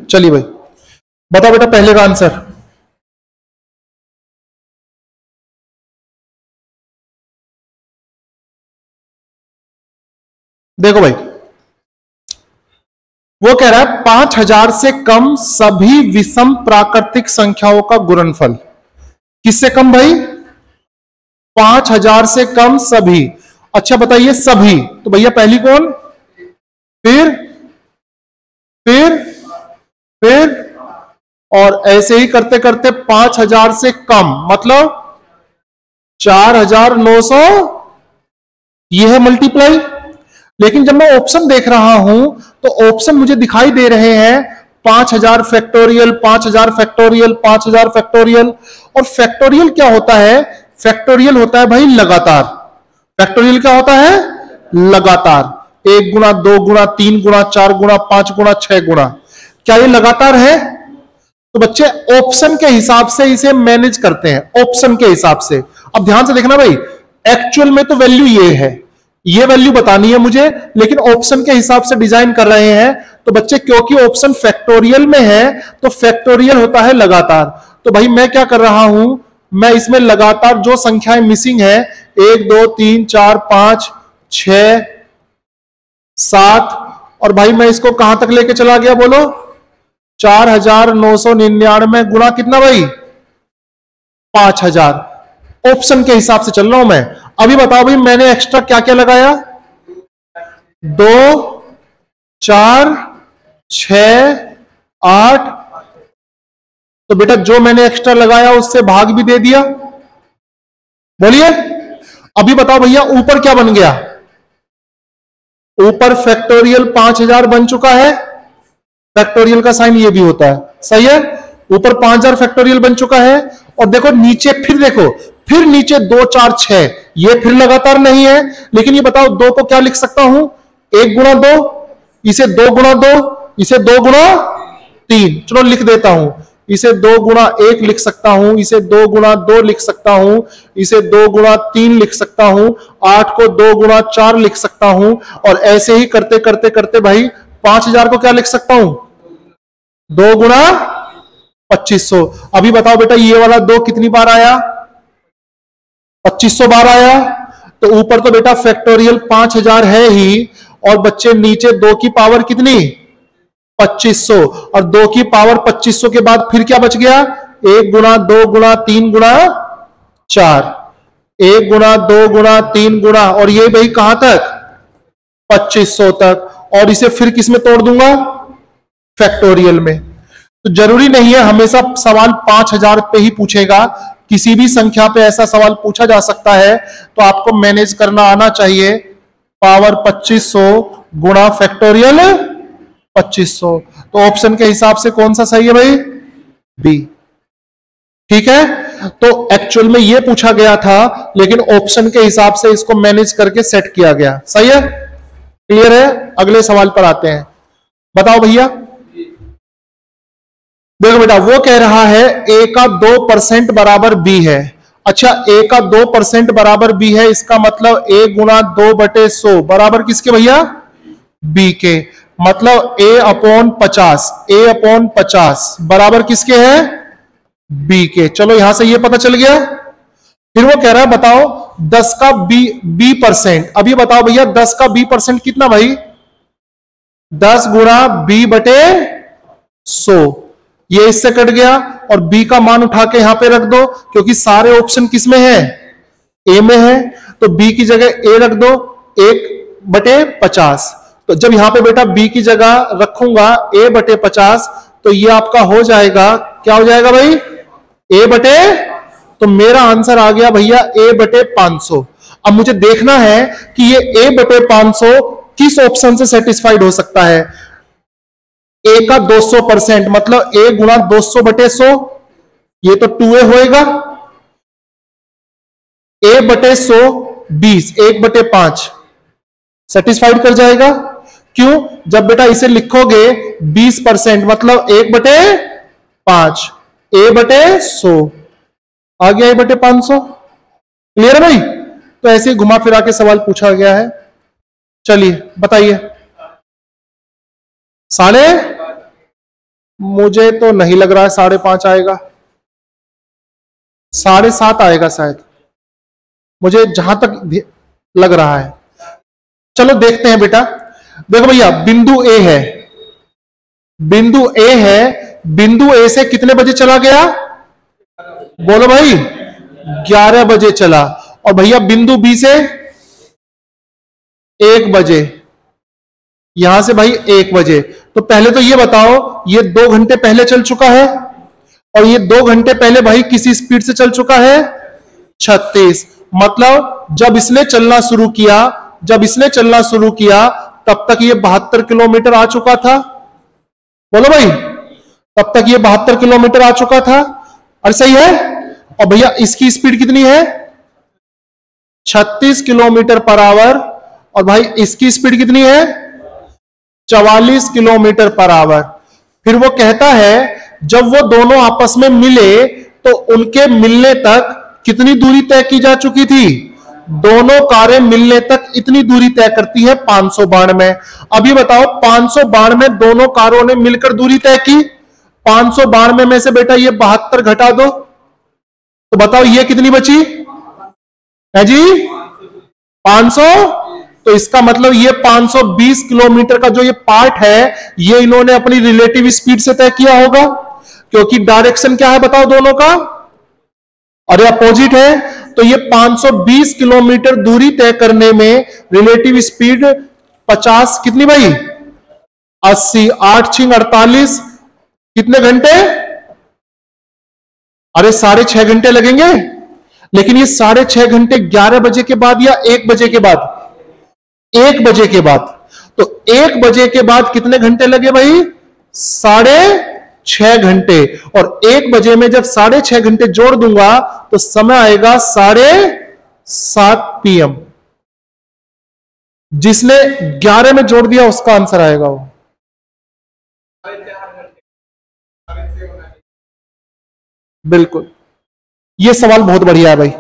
चलिए भाई बताओ बेटा पहले का आंसर। देखो भाई वो कह रहा है 5000 से कम सभी विषम प्राकृतिक संख्याओं का गुणनफल। किससे कम भाई? 5000 से कम सभी। अच्छा बताइए सभी, तो भैया पहली कौन, फिर फिर फिर और ऐसे ही करते करते 5000 से कम मतलब 4900, यह है मल्टीप्लाई। लेकिन जब मैं ऑप्शन देख रहा हूं तो ऑप्शन मुझे दिखाई दे रहे हैं 5000 फैक्टोरियल, 5000 फैक्टोरियल, 5000 फैक्टोरियल। और फैक्टोरियल क्या होता है? फैक्टोरियल होता है भाई लगातार। फैक्टोरियल क्या होता है? लगातार। 1 गुना, 2 गुना, 3 गुना, 4 गुना, 5 गुना, 6 गुना। क्या ये लगातार है? तो बच्चे ऑप्शन के हिसाब से इसे मैनेज करते हैं, ऑप्शन के हिसाब से। अब ध्यान से देखना भाई, एक्चुअल में तो वैल्यू ये है, ये वैल्यू बतानी है मुझे, लेकिन ऑप्शन के हिसाब से डिजाइन कर रहे हैं। तो बच्चे क्योंकि ऑप्शन फैक्टोरियल में है तो फैक्टोरियल होता है लगातार। तो भाई मैं क्या कर रहा हूं, मैं इसमें लगातार जो संख्याएं मिसिंग है 1 2 3 4 5 6 7, और भाई मैं इसको कहां तक लेके चला गया बोलो? 4999 गुणा कितना भाई? 5000। ऑप्शन के हिसाब से चल रहा हूं मैं। अभी बताओ भाई मैंने एक्स्ट्रा क्या क्या लगाया? 2 4 6 8। तो बेटा जो मैंने एक्स्ट्रा लगाया उससे भाग भी दे दिया। बोलिए अभी बताओ भैया ऊपर क्या बन गया? ऊपर फैक्टोरियल 5000 बन चुका है। फैक्टोरियल का साइन ये भी होता है, सही है। ऊपर 5000 फैक्टोरियल बन चुका है। और देखो नीचे, फिर देखो, फिर नीचे 2 4 6, ये फिर लगातार नहीं है। लेकिन ये बताओ 2 को क्या लिख सकता हूं? 1 गुणा 2, इसे 2 गुणा 2, इसे 2 गुणा 3। चलो लिख देता हूं, इसे 2 गुणा 1 लिख सकता हूं, इसे 2 गुणा 2 लिख सकता हूं, इसे 2 गुणा 3 लिख सकता हूं, 8 को 2 गुणा 4 लिख सकता हूं। और ऐसे ही करते करते करते भाई 5000 को क्या लिख सकता हूं? 2 गुणा 2500। अभी बताओ बेटा ये वाला 2 कितनी बार आया? 2500 बार आया। तो ऊपर तो बेटा फैक्टोरियल 5000 है ही, और बच्चे नीचे 2 की पावर कितनी? 2500। और 2 की पावर 2500 के बाद फिर क्या बच गया? 1 गुणा 2 गुणा 3 गुणा 4, 1 गुणा 2 गुणा 3 गुणा, और ये भाई कहां तक? 2500 तक। और इसे फिर किस में तोड़ दूंगा? फैक्टोरियल में। तो जरूरी नहीं है हमेशा सवाल 5000 पे ही पूछेगा, किसी भी संख्या पे ऐसा सवाल पूछा जा सकता है। तो आपको मैनेज करना आना चाहिए। पावर 2500 गुणा फैक्टोरियल 2500। तो ऑप्शन के हिसाब से कौन सा सही है भाई? बी। ठीक है, तो एक्चुअल में ये पूछा गया था, लेकिन ऑप्शन के हिसाब से इसको मैनेज करके सेट किया गया। सही है, क्लियर है। अगले सवाल पर आते हैं। बताओ भैया, देखो बेटा वो कह रहा है a का 2% बराबर b है। अच्छा a का 2% बराबर b है, इसका मतलब a गुणा 2/100 बराबर किसके भैया? b के। मतलब a अपॉन 50, a अपॉन 50 बराबर किसके है? b के। चलो यहां से ये पता चल गया। फिर वो कह रहा है बताओ 10 का b परसेंट। अभी बताओ भैया 10 का b परसेंट कितना भाई? 10 गुणा b/100। ये इससे कट गया, और b का मान उठा के यहां पे रख दो, क्योंकि सारे ऑप्शन किस में है? a में है। तो b की जगह a रख दो, 1/50। तो जब यहां पे बेटा b की जगह रखूंगा a/50, तो ये आपका हो जाएगा, क्या हो जाएगा भाई? तो मेरा आंसर आ गया भैया a/500। अब मुझे देखना है कि ये a/500 किस ऑप्शन से सेटिस्फाइड हो सकता है। a का 200%, मतलब a गुणा 200/100, ये तो 2a होएगा। a/100 20, 1/5 सेटिस्फाइड कर जाएगा। क्यों? जब बेटा इसे लिखोगे 20%, मतलब 1/5, a/100 आ गया a/500। क्लियर है भाई? तो ऐसे ही घुमा फिरा के सवाल पूछा गया है। चलिए बताइए, साले मुझे तो नहीं लग रहा है 5.5 आएगा, 7.5 आएगा शायद, मुझे जहां तक लग रहा है। चलो देखते हैं बेटा। देखो भैया, बिंदु ए है, बिंदु ए है, बिंदु ए से कितने बजे चला गया? बोलो भाई, 11 बजे चला। और भैया बिंदु बी से 1 बजे, यहां से भाई 1 बजे। तो पहले तो ये बताओ, ये 2 घंटे पहले चल चुका है, और ये 2 घंटे पहले भाई किसी स्पीड से चल चुका है? 36। मतलब जब इसने चलना शुरू किया, जब इसने चलना शुरू किया तब तक ये 72 किलोमीटर आ चुका था। बोलो भाई, तब तक ये 72 किलोमीटर आ चुका था। और सही है। और भैया इसकी स्पीड कितनी है? 36 किलोमीटर पर आवर। और भाई इसकी स्पीड कितनी है? 44 किलोमीटर पर आवर। फिर वो कहता है जब वो दोनों आपस में मिले तो उनके मिलने तक कितनी दूरी तय की जा चुकी थी? दोनों कारें मिलने तक इतनी दूरी तय करती है 592। अभी बताओ 592 दोनों कारों ने मिलकर दूरी तय की, 592 में से बेटा ये 72 घटा दो, तो बताओ ये कितनी बची है जी? 500। तो इसका मतलब ये 520 किलोमीटर का जो ये पार्ट है, ये इन्होंने अपनी रिलेटिव स्पीड से तय किया होगा, क्योंकि डायरेक्शन क्या है बताओ दोनों का? अरे अपोजिट है। तो ये 520 किलोमीटर दूरी तय करने में रिलेटिव स्पीड 50 कितनी भाई? 80। 8 छिंग 48, कितने घंटे? अरे 6.5 घंटे लगेंगे। लेकिन ये 6.5 घंटे 11 बजे के बाद या 1 बजे के बाद? 1 बजे के बाद। तो 1 बजे के बाद कितने घंटे लगे भाई? 6.5 घंटे। और 1 बजे में जब 6.5 घंटे जोड़ दूंगा तो समय आएगा 7:30 PM। जिसने 11 में जोड़ दिया उसका आंसर आएगा वो। बिल्कुल, ये सवाल बहुत बढ़िया है भाई।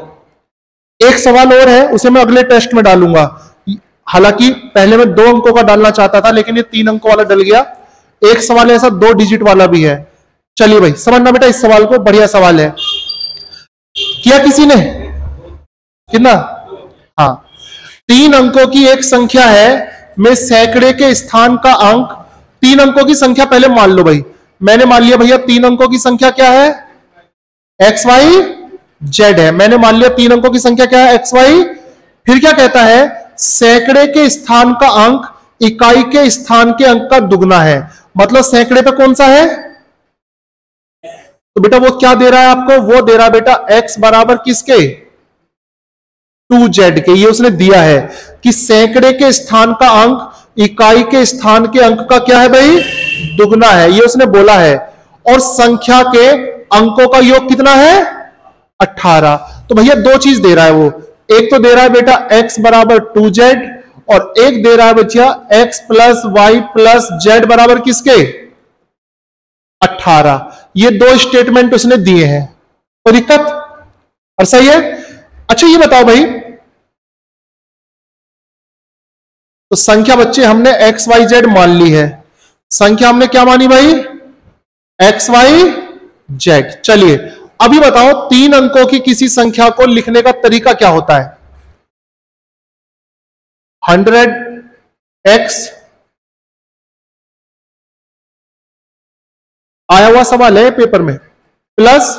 एक सवाल और है, उसे मैं अगले टेस्ट में डालूंगा। हालांकि पहले मैं 2 अंकों का डालना चाहता था, लेकिन ये 3 अंकों वाला डल गया। एक सवाल ऐसा 2 डिजिट वाला भी है। चलिए भाई समझना बेटा इस सवाल को, बढ़िया सवाल है। किया किसी ने? कितना? हाँ। 3 अंकों की एक संख्या है में सैकड़े के स्थान का अंक, 3 अंकों की संख्या पहले मान लो भाई। मैंने मान लिया भैया 3 अंकों की संख्या क्या है? XYZ है। मैंने मान लिया 3 अंकों की संख्या क्या है? XY। फिर क्या कहता है? सैकड़े के स्थान का अंक इकाई के स्थान के अंक का दुगना है। मतलब सैकड़े पे कौन सा है? तो बेटा वो क्या दे रहा है आपको? वो दे रहा है बेटा x बराबर किसके? 2Z के। ये उसने दिया है कि सैकड़े के स्थान का अंक इकाई के स्थान के अंक का क्या है भाई? दुगना है। ये उसने बोला है। और संख्या के अंकों का योग कितना है? 18। तो भैया 2 चीज दे रहा है वो। एक तो दे रहा है बेटा x बराबर 2Z, और एक दे रहा है बच्चा x plus Y plus Z बराबर किसके? 18। ये 2 स्टेटमेंट उसने दिए हैं। कोई दिक्कत? और सही है। अच्छा ये बताओ भाई, तो संख्या बच्चे हमने XYZ मान ली है। संख्या हमने क्या मानी भाई? XYZ। चलिए अभी बताओ 3 अंकों की किसी संख्या को लिखने का तरीका क्या होता है? 100x आया हुआ सवाल है पेपर में, प्लस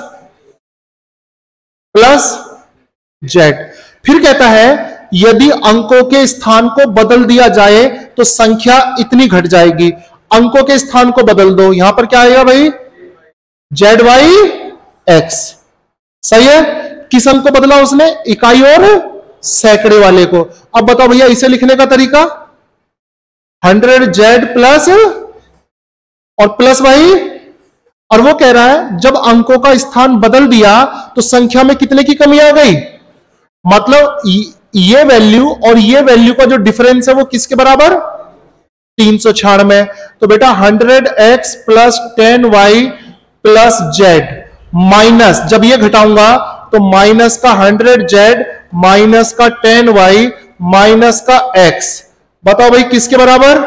जेड। फिर कहता है यदि अंकों के स्थान को बदल दिया जाए तो संख्या इतनी घट जाएगी। अंकों के स्थान को बदल दो, यहां पर क्या आएगा भाई? ZYX। सही है। किस अंक को बदला उसने? इकाई और सैकड़े वाले को। अब बताओ भैया इसे लिखने का तरीका? 100Z प्लस और प्लस भाई, और वो कह रहा है जब अंकों का स्थान बदल दिया तो संख्या में कितने की कमी आ गई? मतलब ये वैल्यू और ये वैल्यू का जो डिफरेंस है वो किसके बराबर? 396। तो बेटा 100x plus 10y plus Z minus, जब ये घटाऊंगा तो माइनस का 100z माइनस का 10y माइनस का x। बताओ भाई किसके बराबर?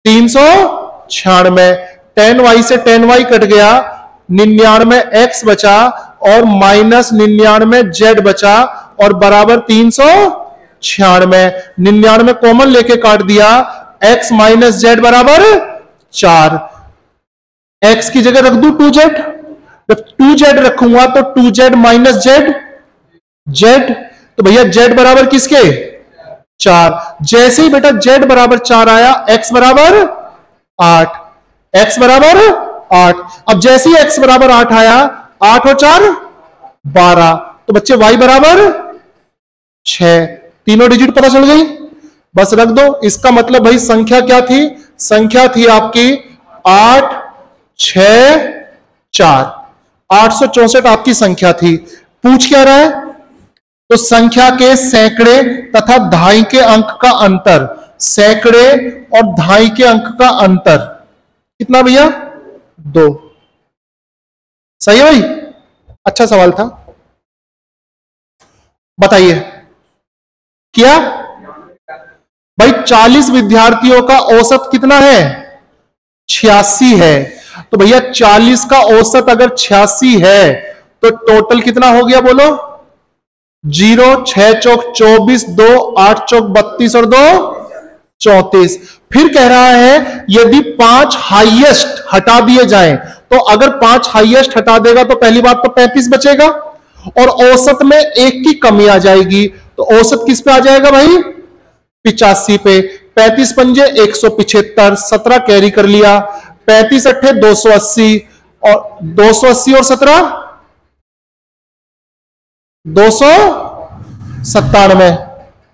396। 10y से 10y कट गया, 99x बचा और माइनस 99z बचा और बराबर 396। 99 कॉमन लेके काट दिया, x माइनस z बराबर 4। x की जगह रख दू 2z, जब 2z रखूंगा तो 2z माइनस z, तो भैया z बराबर किसके 4। जैसे ही बेटा z बराबर 4 आया, x बराबर 8, x बराबर 8। अब जैसे ही x बराबर 8 आया, 8 और 4 12, तो बच्चे y बराबर 6। तीनों डिजिट पता चल गई, बस रख दो। इसका मतलब भाई संख्या क्या थी, संख्या थी आपकी 8 6 4, 864 आपकी संख्या थी। पूछ क्या रहा है, तो संख्या के सैकड़े तथा दहाई के अंक का अंतर, सैकड़े और दहाई के अंक का अंतर कितना भैया 2। सही है भाई, अच्छा सवाल था। बताइए क्या भाई 40 विद्यार्थियों का औसत कितना है 86 है, तो भैया 40 का औसत अगर 86 है तो टोटल कितना हो गया बोलो, 0 6 चौक 24, 2 8 चौक 32 और 2 34। फिर कह रहा है यदि 5 हाईएस्ट हटा दिए जाएं, तो अगर 5 हाईएस्ट हटा देगा तो पहली बात तो 35 बचेगा और औसत में 1 की कमी आ जाएगी, तो औसत किस पे आ जाएगा भाई 85 पे। 35 पंजे 175, 17 कैरी कर लिया, 35 अट्ठे 280 और 280 और 17 297।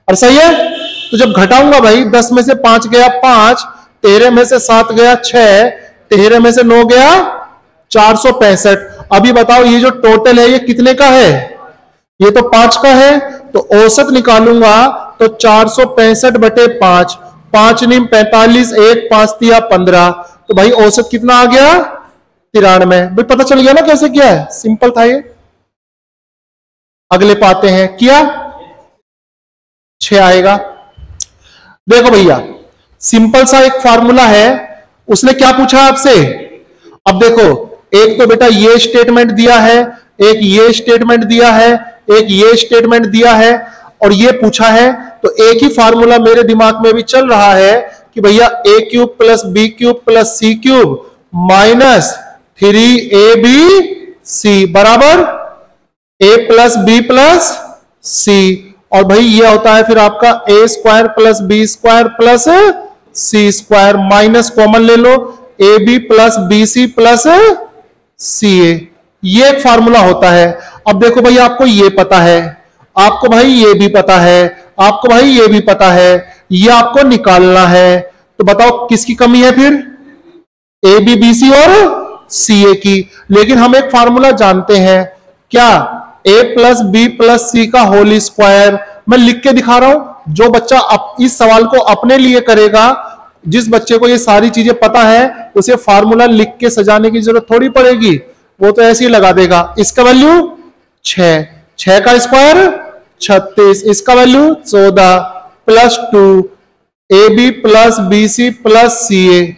और सही है, तो जब घटाऊंगा भाई 10 में से 5 गया 5, 13 में से 7 गया 6, 13 में से 9 गया 465। अभी बताओ ये जो टोटल है ये कितने का है, ये तो 5 का है, तो औसत निकालूंगा तो 465 बटे 5, 5 नीम 45, 1 5 तिया 15, तो भाई औसत कितना आ गया 93। भाई पता चल गया ना कैसे किया है, सिंपल था ये। अगले पाते हैं, किया 6 आएगा। देखो भैया सिंपल सा एक फार्मूला है, उसने क्या पूछा आपसे, अब देखो एक तो बेटा ये स्टेटमेंट दिया है, एक ये स्टेटमेंट दिया है, एक ये स्टेटमेंट दिया है और ये पूछा है, तो एक ही फार्मूला मेरे दिमाग में भी चल रहा है कि भैया a cube plus B cube plus C cube minus 3ab बराबर a plus B plus C, और भाई ये होता है फिर आपका a square plus B square plus C square, minus common ले लो ab plus B C plus C A, ये एक फार्मूला होता है। अब देखो भाई आपको ये पता है, आपको भाई ये भी पता है, आपको भाई ये भी पता है, ये आपको निकालना है, तो बताओ किसकी कमी है फिर, ए बी बी सी और सी ए की। लेकिन हम एक फार्मूला जानते हैं क्या, a प्लस बी प्लस सी का होल स्क्वायर। मैं लिख के दिखा रहा हूं, जो बच्चा इस सवाल को अपने लिए करेगा, जिस बच्चे को ये सारी चीजें पता है, उसे फार्मूला लिख के सजाने की जरूरत थोड़ी पड़ेगी, वो तो ऐसे ही लगा देगा। इसका वैल्यू 6, 6 का स्क्वायर 36, इसका value 14 plus 2 A B plus B C plus C A,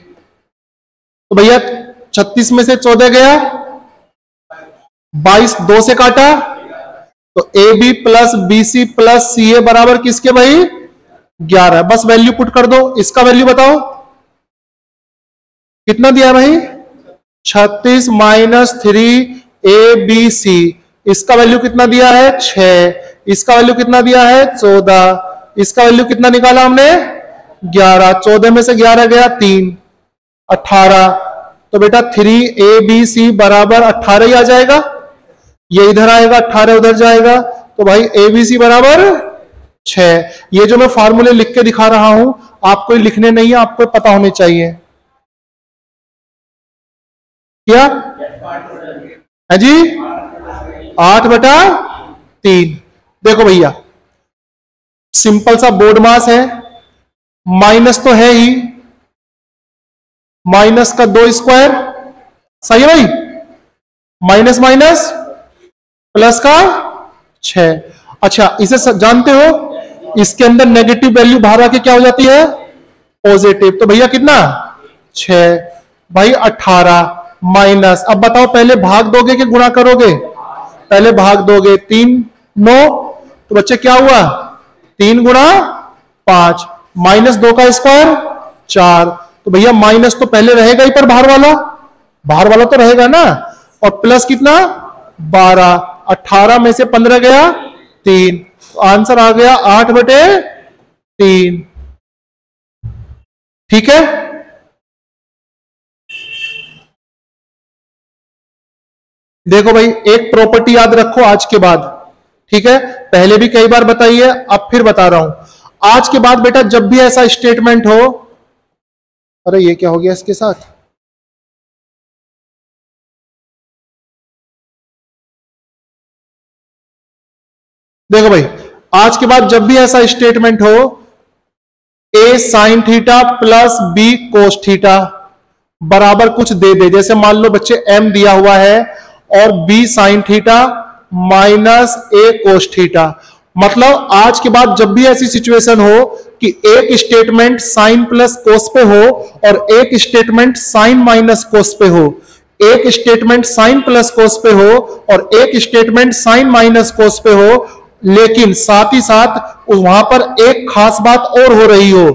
तो भैया 36 में से 14 गया 22, 2 से काटा, तो A B plus B C plus C A बराबर किसके भाई 11। बस वैल्यू पुट कर दो, इसका वैल्यू बताओ कितना दिया है भाई 36 माइनस 3 ए बी सी, इसका वैल्यू कितना दिया है 6, इसका वैल्यू कितना दिया है 14, इसका वैल्यू कितना निकाला हमने 11, 14 में से 11 गया 3 18, तो बेटा 3 ए बी सी बराबर 18 ही आ जाएगा, ये इधर आएगा 18 उधर जाएगा, तो भाई ए बी सी बराबर 6। ये जो मैं फार्मूले लिख के दिखा रहा हूं आपको लिखने नहीं है, आपको पता होने चाहिए। क्या है जी 8/3। देखो भैया सिंपल सा बोर्ड मास है, माइनस तो है ही, माइनस का 2 स्क्वायर, सही है भाई, माइनस माइनस प्लस का 6। अच्छा इसे जानते हो, इसके अंदर नेगेटिव वैल्यू बाहर आके क्या हो जाती है पॉजिटिव, तो भैया कितना 6, भाई 18 माइनस, अब बताओ पहले भाग दोगे कि गुणा करोगे? पहले भाग दोगे, 3 9, तो बच्चे क्या हुआ 3 गुणा 5 माइनस 2 का स्क्वायर 4, तो भैया माइनस तो पहले रहेगा ही, पर बाहर वाला तो रहेगा ना, और प्लस कितना 12, 18 में से 15 गया 3, तो आंसर आ गया 8/3। ठीक है, देखो भाई एक प्रॉपर्टी याद रखो आज के बाद, ठीक है, पहले भी कई बार बताई है, अब फिर बता रहा हूं। आज के बाद बेटा जब भी ऐसा स्टेटमेंट हो, अरे ये क्या हो गया इसके साथ, देखो भाई आज के बाद जब भी ऐसा स्टेटमेंट हो, A sine theta plus B cos theta बराबर कुछ दे दे, जैसे मान लो बच्चे एम दिया हुआ है और बी साइन थीटा माइनस ए कोस थीटा, मतलब आज के बाद जब भी ऐसी सिचुएशन हो कि एक स्टेटमेंट साइन प्लस कोस पे हो और एक स्टेटमेंट साइन माइनस कोस पे हो, एक स्टेटमेंट साइन प्लस कोस पे हो और एक स्टेटमेंट साइन माइनस कोस पे हो, लेकिन साथ ही साथ वहां पर एक खास बात और हो रही हो।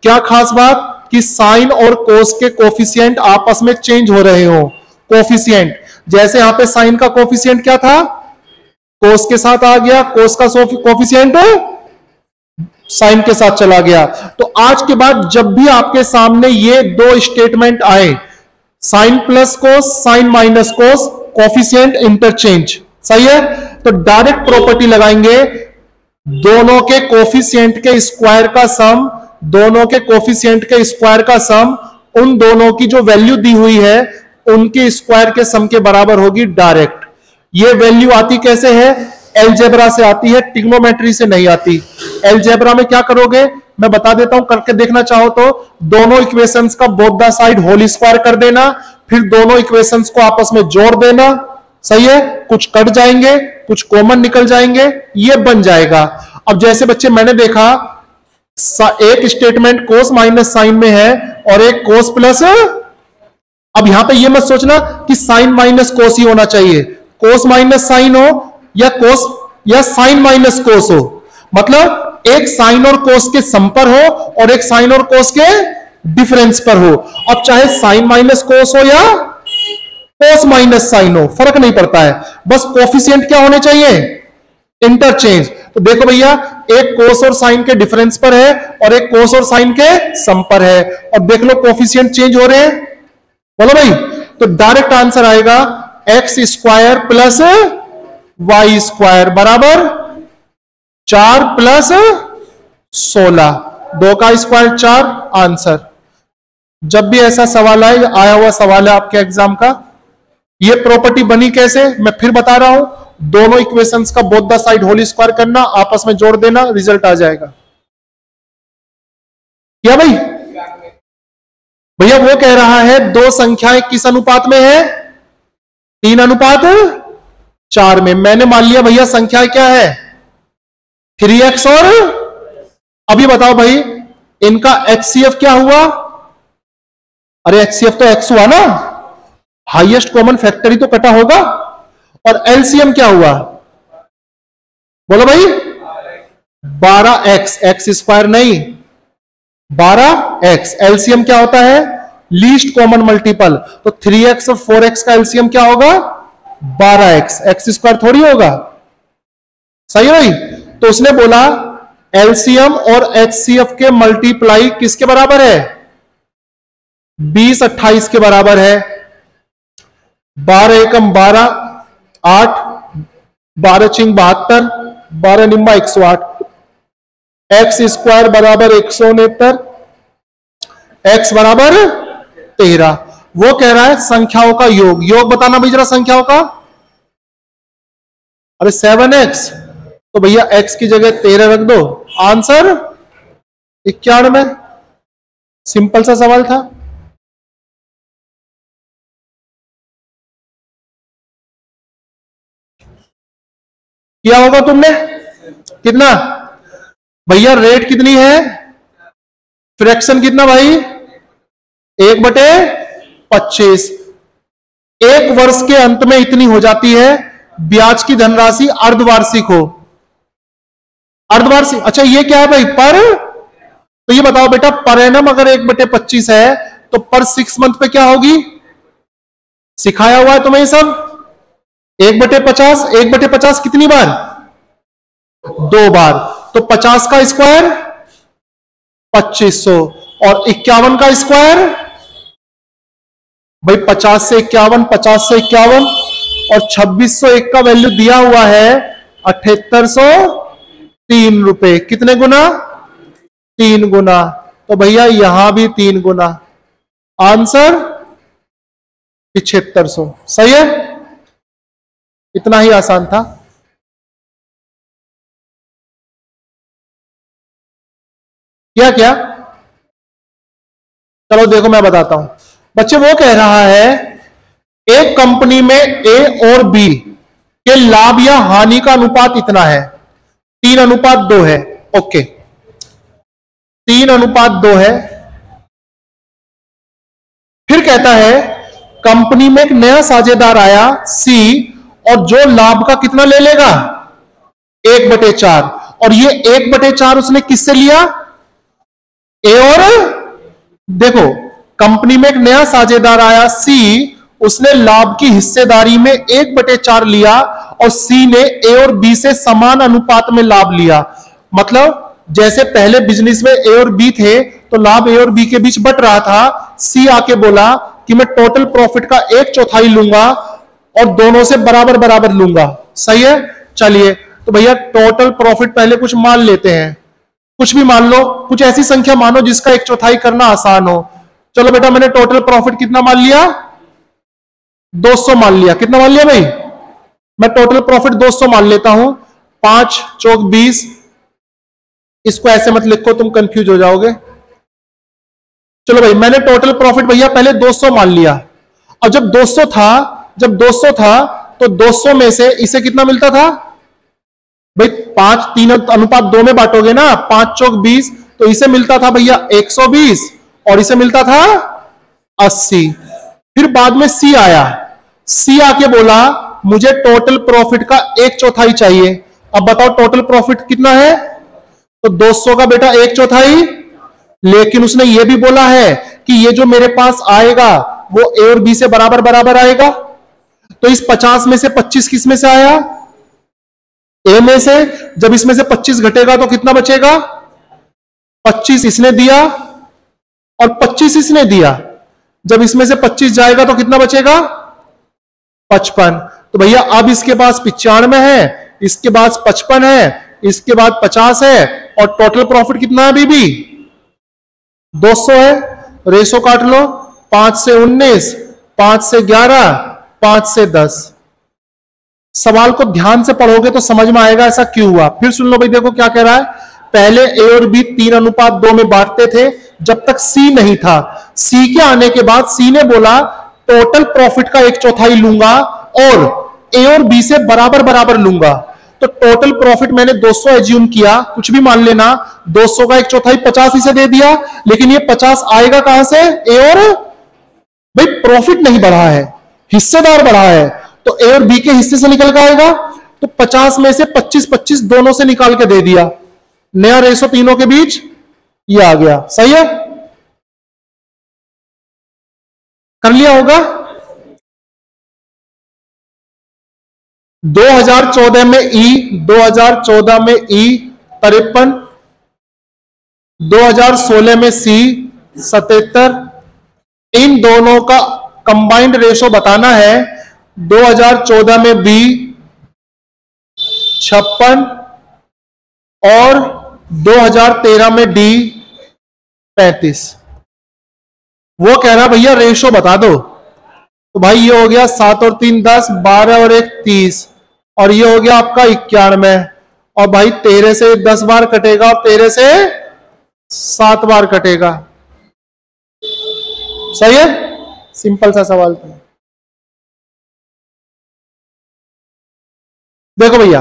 क्या खास बात? कि साइन और कोस के कोफिशिएंट आपस में चेंज हो रहे हो। कोफिशिएंट जैसे यहां पे साइन का कोफिशिएंट क्या था, कोस के साथ आ गया, कोस का कोफिशिएंट साइन के साथ चला गया। तो आज के बाद जब भी आपके सामने ये दो स्टेटमेंट आए, sine plus cos sine minus cos, coefficient interchange, सही है, तो डायरेक्ट प्रॉपर्टी लगाएंगे, दोनों के कोफिशिएंट के स्क्वायर का सम, दोनों के कोफिशिएंट के स्क्वायर का सम उन दोनों की जो वैल्यू दी हुई है उनके स्क्वायर के सम के बराबर होगी डायरेक्ट। ये वैल्यू आती कैसे है? एलजेब्रा से आती है, ट्रिग्नोमेट्री से नहीं आती। एलजेब्रा में क्या करोगे मैं बता देता हूं, करके देखना चाहो तो दोनों इक्वेशंस का both the side whole square कर देना, फिर दोनों इक्वेशंस को आपस में जोड़ देना, सही है, कुछ कट जाएंगे कुछ कॉमन निकल जाएंगे, ये बन जाएगा। अब जैसे बच्चे मैंने देखा एक स्टेटमेंट कोस माइनस साइन में है और एक कोस प्लस, अब यहां पे ये मत सोचना कि साइन माइनस कोस ही होना चाहिए, कोस माइनस साइन हो या कोस या साइन माइनस कोस हो, मतलब एक साइन और कोस के सम पर हो और एक साइन और कोस के डिफरेंस पर हो। अब चाहे साइन माइनस कोस हो या कोस माइनस साइन हो, फर्क नहीं पड़ता है, बस कोफिशिएंट क्या होने चाहिए? इंटरचेंज। तो देखो भैया एक कोस और साइन के डिफरेंस पर है और एक कोस और साइन के सम पर है, और देख लो कोफिशिएंट चेंज हो रहे हैं, बोलो भाई, तो डायरेक्ट आंसर आएगा X square plus Y square बराबर 4 प्लस 16, 2 का स्क्वायर 4, आंसर। जब भी ऐसा सवाल आए, आया हुआ सवाल है आपके एग्जाम का, ये प्रॉपर्टी बनी कैसे मैं फिर बता रहा हूं, दोनों इक्वेशंस का both the side whole square करना, आपस में जोड़ देना, रिजल्ट आ जाएगा। क्या भाई? भैया वो कह रहा है दो संख्याएं किस अनुपात में है? 3:4 में। मैंने मान लिया भैया संख्या क्या है 3x, और अभी बताओ भाई इनका HCF क्या हुआ? अरे HCF तो x हुआ ना, हाईएस्ट कॉमन फैक्टर ही तो कटा होगा, और एलसीएम क्या हुआ? बोलो भाई 12x, x स्क्वायर नहीं 12x, एलसीएम क्या होता है? लीस्ट कॉमन मल्टीपल, तो 3x और 4x का एलसीएम क्या होगा? 12x, x स्क्वायर थोड़ी होगा, सही है भाई? तो उसने बोला एलसीएम और एचसीएफ के मल्टीप्लाई किसके बराबर है? 20 28 के बराबर है। 12 एकम 12, 8, 12 चिंग 72, 12 निम्बा 108, एक्स स्क्वायर बराबर 169, एक्स बराबर 13। वो कह रहा है संख्याओं का योग, योग बताना भाई जरा संख्याओं का। अरे 7x, तो भैया x की जगह 13 रख दो, आंसर 91। सिंपल सा सवाल था। किया होगा तुमने कितना? भैया रेट कितनी है? फ्रैक्शन कितना भाई? 1/5, 25। एक वर्ष के अंत में इतनी हो जाती है ब्याज की धनराशि, अर्धवार्षिक हो। अर्धवार्षिक, अच्छा ये क्या है भाई, पर। तो ये बताओ बेटा, पर एनम अगर 1/25 है तो पर 6 मंथ पे क्या होगी? सिखाया हुआ है तुम्हें ये सब। 1/50, 1/50 कितनी बार? 2 बार। तो 50 का स्क्वायर 2500 और 51 का स्क्वायर भाई 50 से 51, 50 से 51 और 2601 का वैल्यू दिया हुआ है 7803 रुपए। कितने गुना? 3 गुना। तो भैया यहां भी 3 गुना। आंसर 7500। सही है, इतना ही आसान था। क्या क्या? चलो देखो मैं बताता हूं बच्चे। वो कह रहा है एक कंपनी में ए और बी के लाभ या हानि का अनुपात इतना है, 3:2 है। ओके, 3:2 है। फिर कहता है कंपनी में एक नया साझेदार आया सी और जो लाभ का कितना ले लेगा? 1/4। और ये 1/4 उसने किससे लिया? ए और देखो, कंपनी में एक नया साझेदार आया सी, उसने लाभ की हिस्सेदारी में 1/4 लिया और सी ने ए और बी से समान अनुपात में लाभ लिया। मतलब जैसे पहले बिजनेस में ए और बी थे तो लाभ ए और बी के बीच बट रहा था। सी आके बोला कि मैं टोटल प्रॉफिट का 1/4 लूंगा और दोनों से बराबर बराबर लूंगा। सही है, चलिए तो भैया टोटल प्रॉफिट पहले कुछ मान लेते हैं। कुछ भी मान लो, कुछ ऐसी संख्या मानो जिसका 1/4 करना आसान हो। चलो बेटा, मैंने टोटल प्रॉफिट कितना मान लिया? 200 मान लिया। कितना मान लिया भाई? मैं टोटल प्रॉफिट 200 मान लेता हूं। 5 चौक 20। इसको ऐसे मत लिखो, तुम कंफ्यूज हो जाओगे। चलो भाई, मैंने टोटल प्रॉफिट भैया पहले 200 मान लिया। अब जब 200 था तो 200 में से इसे कितना मिलता था भाई? 5, 3:2 में बांटोगे ना, 5 चौक 20, तो इसे मिलता था भैया 120 और इसे मिलता था 80। फिर बाद में सी आया, सी आके बोला मुझे टोटल प्रॉफिट का 1/4 चाहिए। अब बताओ टोटल प्रॉफिट कितना है? तो 200 का बेटा 1/4। लेकिन उसने ये भी बोला है कि ये जो मेरे पास आएगा वो ए और बी से बराबर बराबर आएगा। तो इस 50 में से 25 किस में से आया? ए में से। जब इसमें से 25 घटेगा तो कितना बचेगा? 25 इसने दिया और 25 इसने दिया। जब इसमें से 25 जाएगा तो कितना बचेगा? 55। तो भैया अब इसके पास 95 है, इसके पास 55 है, इसके बाद 50 है और टोटल प्रॉफिट कितना है बीबी? 200 है। रेशो काट लो, 5 से 19, 5 से 11, 5 से 10। सवाल को ध्यान से पढ़ोगे तो समझ में आएगा ऐसा क्यों हुआ। फिर सुन लो भाई, देखो क्या कह रहा है। पहले ए और बी 3:2 में बांटते थे जब तक सी नहीं था। सी के आने के बाद सी ने बोला टोटल प्रॉफिट का 1/4 लूंगा और ए और बी से बराबर बराबर लूंगा। तो टोटल प्रॉफिट मैंने 200 एज्यूम किया, कुछ भी मान लेना। 200 का 1/4 50 इसे दे दिया। लेकिन ये 50 आएगा कहां से? ए और भाई प्रॉफिट नहीं बढ़ा है, हिस्सेदार बढ़ा है, तो ए और बी के हिस्से से निकल के आएगा। तो 50 में से 25 दोनों से निकाल के दे दिया। नया रेशो तीनों के बीच ये आ गया। सही है, कर लिया होगा। 2014 में ई, 2014 में ई 53, 2016 में सी 77। इन दोनों का कंबाइंड रेशो बताना है। 2014 में बी 56 और 2013 में डी 35। वो कह रहा भैया रेशो बता दो। तो भाई ये हो गया 7 और 3 10, 12 और 1 30 और ये हो गया आपका 91। और भाई 13 से 10 बार कटेगा और 13 से 7 बार कटेगा। सही है, सिंपल सा सवाल था। देखो भैया,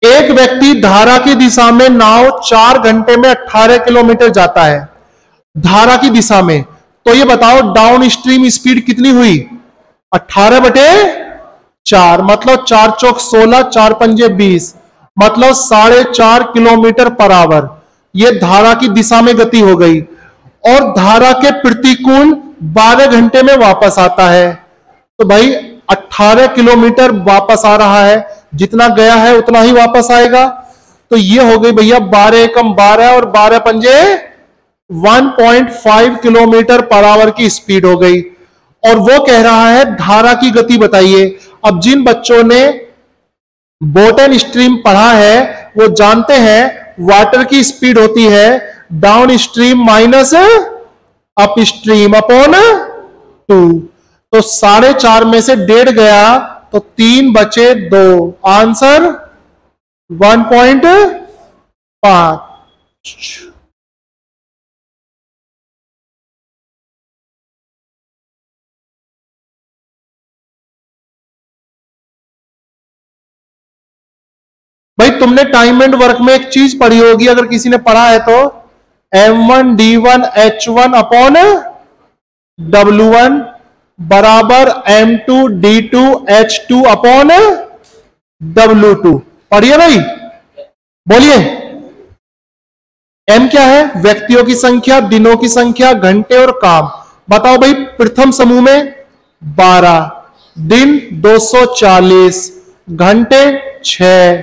एक व्यक्ति धारा की दिशा में नाव 4 घंटे में 18 किलोमीटर जाता है। धारा की दिशा में तो ये बताओ डाउन स्ट्रीम स्पीड कितनी हुई? 18/4, मतलब 4 चौक 16, 4 पंजे 20, मतलब 4.5 किलोमीटर पर आवर। ये धारा की दिशा में गति हो गई और धारा के प्रतिकूल 12 घंटे में वापस आता है। तो भाई 18 किलोमीटर वापस आ रहा है, जितना गया है उतना ही वापस आएगा। तो ये हो गई भैया 12 एकम 12 और 12 पंजे 1.5 किलोमीटर पर आवर की स्पीड हो गई। और वो कह रहा है धारा की गति बताइए। अब जिन बच्चों ने बोटन स्ट्रीम पढ़ा है वो जानते हैं वाटर की स्पीड होती है down stream minus up stream upon 2। तो 4.5 में से 1.5 गया तो 3 बचे 2, आंसर 1.5। भाई तुमने टाइम एंड वर्क में एक चीज पढ़ी होगी, अगर किसी ने पढ़ा है तो, M1D1H1 अपॉन W1 बराबर M2D2H2 अपॉन W2। पढ़िए भाई, बोलिए। M क्या है? व्यक्तियों की संख्या, दिनों की संख्या, घंटे और काम। बताओ भाई, प्रथम समूह में 12, दिन 240, घंटे 6,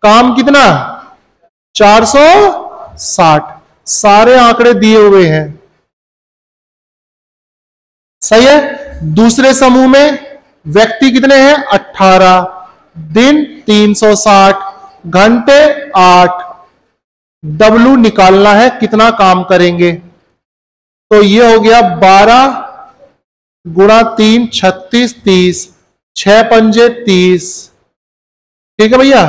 काम कितना? 460। सारे आंकड़े दिए हुए हैं, सही है। दूसरे समूह में व्यक्ति कितने हैं? 18, दिन 360, घंटे 8, W निकालना है कितना काम करेंगे। तो ये हो गया 12 गुणा 3 36 30, 6 पंजे 30, ठीक है भैया।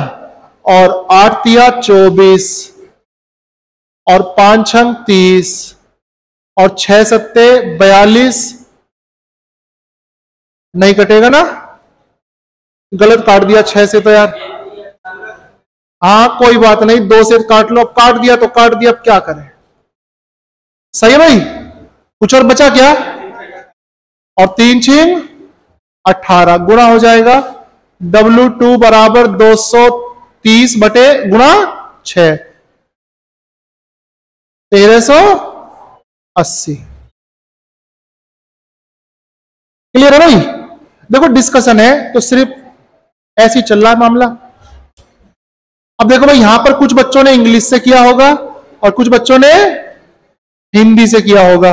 और 8 तिया 24 और 5 छंग 30 और 6 सत्ते 42। नहीं कटेगा ना? गलत काट दिया 6 से तो यार। हाँ कोई बात नहीं, 2 से काट लो। अब काट दिया तो काट दिया, अब क्या करें। सही है भाई, कुछ और बचा क्या? और 3 छिंग 18 गुणा हो जाएगा W2 बराबर 230 बटे गुणा 6, 1380। क्लियर है भाई? देखो डिस्कशन है तो सिर्फ ऐसे ही चल रहा है मामला। अब देखो भाई, यहां पर कुछ बच्चों ने इंग्लिश से किया होगा और कुछ बच्चों ने हिंदी से किया होगा।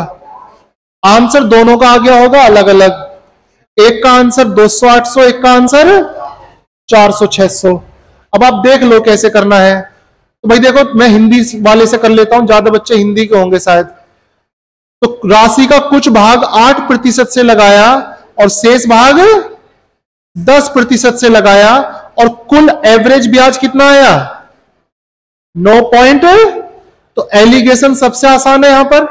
आंसर दोनों का आ गया होगा अलग अलग। एक का आंसर 200 800, एक का आंसर 400 600। अब आप देख लो कैसे करना है। तो भाई देखो, मैं हिंदी वाले से कर लेता हूं, ज्यादा बच्चे हिंदी के होंगे शायद। तो राशि का कुछ भाग 8% से लगाया और शेष भाग 10% से लगाया और कुल एवरेज ब्याज कितना आया? 9 पॉइंट। तो एलिगेशन सबसे आसान है यहां पर,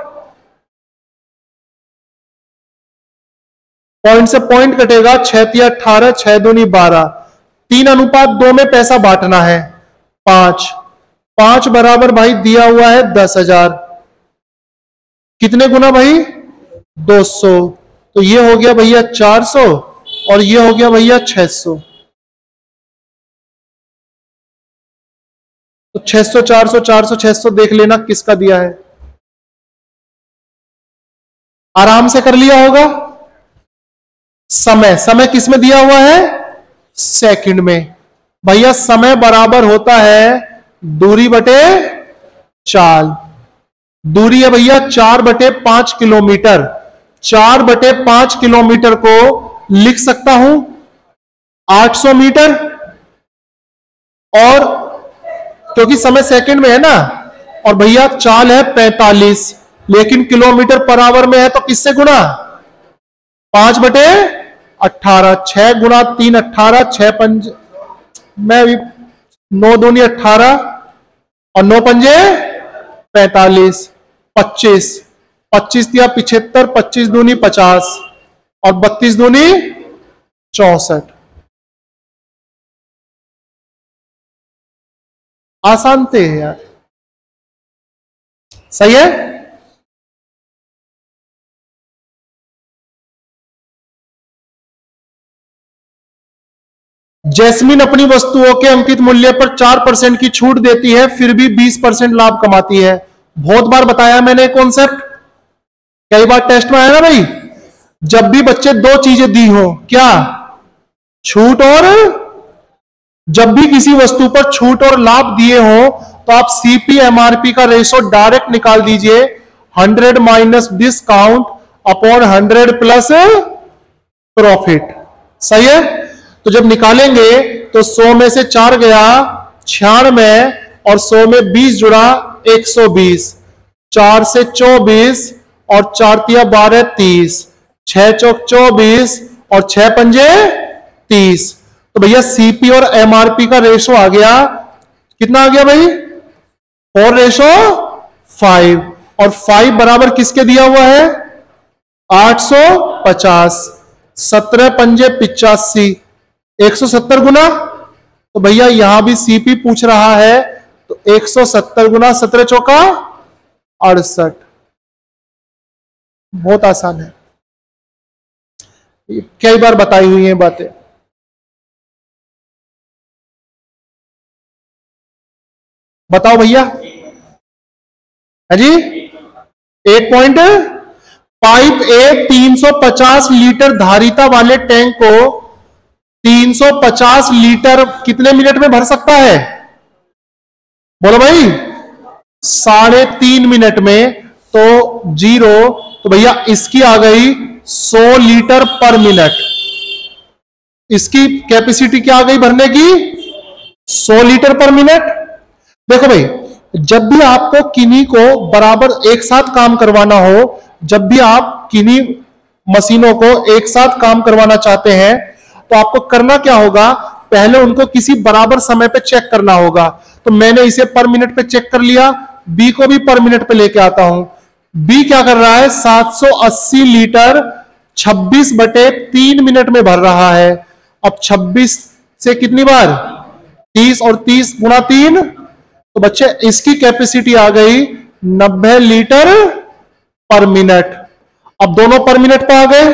पॉइंट से पॉइंट कटेगा। 6 तिया 18, 6 दूनी 12, 3:2 में पैसा बांटना है। 5 बराबर भाई दिया हुआ है 10,000। कितने गुना भाई? 200। तो ये हो गया भैया 400 और ये हो गया भैया 600। तो 600 400 400 600 देख लेना किसका दिया है। आराम से कर लिया होगा। समय किस में दिया हुआ है? सेकंड में। भैया समय बराबर होता है दूरी बटे चाल। दूरी है भैया 4/5 किलोमीटर। 4/5 किलोमीटर को लिख सकता हूं 800 मीटर। और क्योंकि समय सेकंड में है ना, और भैया चाल है 45, लेकिन किलोमीटर पर आवर में है तो किससे गुणा? 5/18। 6 गुणा 3 18, 6 पंज मैं भी 9 दूनी 18 और 9 पंजे 45, 25 25 दिया 75, 25 दूनी 50 और 32 दूनी 64। आसान थे यार, सही है। जैस्मिन अपनी वस्तुओं के अंकित मूल्य पर 4% की छूट देती है, फिर भी 20% लाभ कमाती है। बहुत बार बताया मैंने कॉन्सेप्ट, कई बार टेस्ट में आया ना भाई। जब भी बच्चे दो चीजें दी हो, क्या, छूट और, जब भी किसी वस्तु पर छूट और लाभ दिए हो तो आप सीपी एमआरपी का रेशो डायरेक्ट निकाल दीजिए, 100 minus discount upon 100 plus profit. सही है। तो जब निकालेंगे तो 100 में से 4 गया 96 और 100 में 20 जुड़ा 120, 4 से 24 और 4 तिया 12 30, 6 चौक 24 और 6 पंजे 30। तो भैया सीपी और एमआरपी का रेशो आ गया, कितना आ गया भाई, 4:5। और 5 बराबर किसके दिया हुआ है, 850, 17 पंजे 85, 170 गुना। तो भैया यहां भी सीपी पूछ रहा है, तो 170 गुना 17 चौका 68। बहुत आसान है, कई बार बताई हुई है बातें। बताओ भैया, है जी। 1 पॉइंट, पाइप ए 350 लीटर धारिता वाले टैंक को 350 लीटर कितने मिनट में भर सकता है, बोलो भाई, 3.5 मिनट में। तो 0, तो भैया इसकी आ गई 100 लीटर पर मिनट। इसकी कैपेसिटी क्या आ गई भरने की, 100 लीटर पर मिनट। देखो भाई, जब भी आपको किन्हीं को बराबर एक साथ काम करवाना हो, जब भी आप किन्हीं मशीनों को एक साथ काम करवाना चाहते हैं, तो आपको करना क्या होगा, पहले उनको किसी बराबर समय पे चेक करना होगा। तो मैंने इसे पर मिनट पे चेक कर लिया, बी को भी पर मिनट पे लेके आता हूं। बी क्या कर रहा है, 780 लीटर 26/3 मिनट में भर रहा है। अब 26 से कितनी बार, 30, और 30 गुणा 3, तो बच्चे इसकी कैपेसिटी आ गई 90 लीटर पर मिनट। अब दोनों पर मिनट पे आ गए,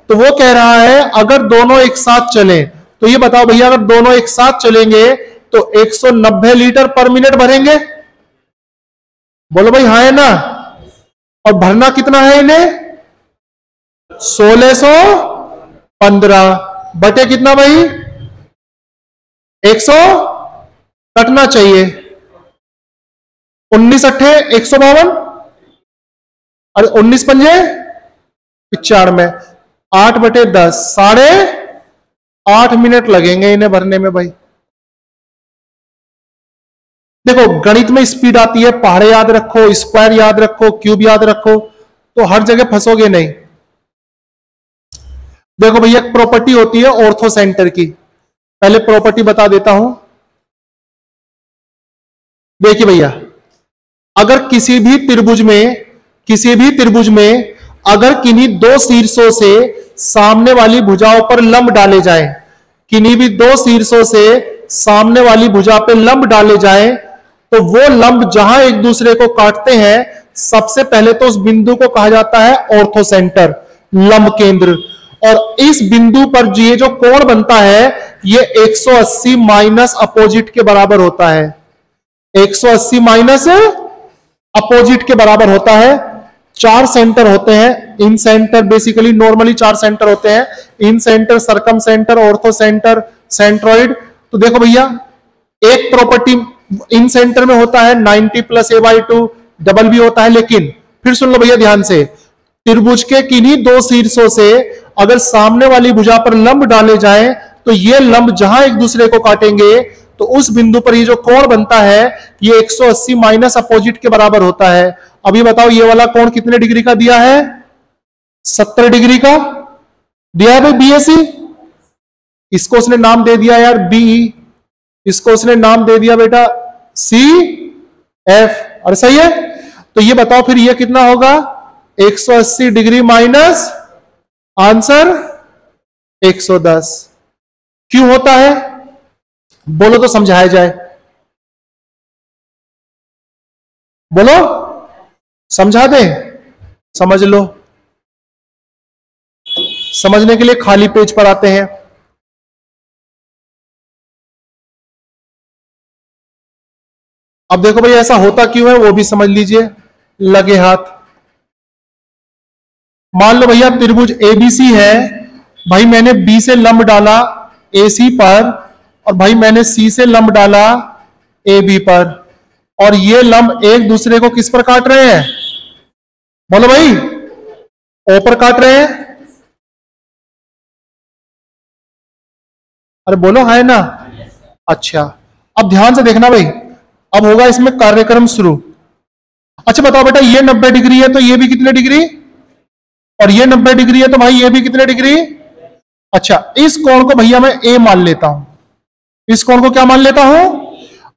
तो वो कह रहा है अगर दोनों एक साथ चले, तो ये बताओ भैया, अगर दोनों एक साथ चलेंगे तो 190 लीटर पर मिनट भरेंगे, बोलो भाई हाँ है ना। और भरना कितना है इन्हें, 1615 बटे कितना भाई, 100 कटना चाहिए, 19 अट्ठे 152 और 19 पंजे 95, 8/10, 8.5 मिनट लगेंगे इन्हें भरने में भाई। देखो गणित में स्पीड आती है, पहाड़े याद रखो, स्क्वायर याद रखो, क्यूब याद रखो, तो हर जगह फंसोगे नहीं। देखो भैया, एक प्रॉपर्टी होती है ऑर्थो सेंटर की, पहले प्रॉपर्टी बता देता हूं। देखिए भैया, अगर किसी भी त्रिभुज में अगर किन्हीं दो शीर्षों से सामने वाली भुजाओं पर लंब डाले जाएं, किन्हीं भी दो शीर्षों से सामने वाली भुजा पे लंब डाले जाएं, तो वो लंब जहां एक दूसरे को काटते हैं, सबसे पहले तो उस बिंदु को कहा जाता है ऑर्थो सेंटर, लंब केंद्र। और इस बिंदु पर ये जो कोण बनता है, ये 180 माइनस अपोजिट के बराबर होता है, 180 माइनस अपोजिट के बराबर होता है। 4 सेंटर होते हैं, incentre, basically normally 4 centre होते हैं, incentre, circumcentre, orthocentre, centroid. तो देखो भैया, एक प्रॉपर्टी इन सेंटर में होता है 90 + a/2, डबल भी होता है, लेकिन फिर सुन लो भैया ध्यान से, त्रिभुज के किन्हीं दो शीर्षों से अगर सामने वाली भुजा पर लंब डाले जाएं, तो ये लंब जहां एक दूसरे को काटेंगे, तो उस बिंदु पर ये जो कोण बनता है, ये 180 माइनस अपोजिट के बराबर होता है। अभी बताओ ये वाला कोण कितने डिग्री का दिया है, 70 डिग्री का दिया है भाई, बीएसी। इसको उसने नाम दे दिया यार बीई, इसको उसने नाम दे दिया बेटा CF, और सही है। तो ये बताओ फिर ये कितना होगा, 180 डिग्री माइनस आंसर 110। क्यों होता है बोलो तो समझाया जाए, बोलो समझा दें, समझ लो। समझने के लिए खाली पेज पर आते हैं। अब देखो भाई ऐसा होता क्यों है वो भी समझ लीजिए, लगे हाथ। मान लो भैया त्रिभुज एबीसी है, भाई मैंने बी से लंब डाला एसी पर, और भाई मैंने सी से लंब डाला AB पर, और ये लंब एक दूसरे को किस पर काट रहे हैं? बोलो भाई, O पर काट रहे हैं। अरे बोलो है ना। अच्छा अब ध्यान से देखना भाई, अब होगा इसमें कार्यक्रम शुरू। अच्छा बताओ बेटा, ये 90 डिग्री है तो ये भी कितने डिग्री, और ये 90 डिग्री है तो भाई ये भी कितने डिग्री। अच्छा इस कोण को भैया मैं A मान लेता हूं, इस कोण को क्या मान लेता हूं?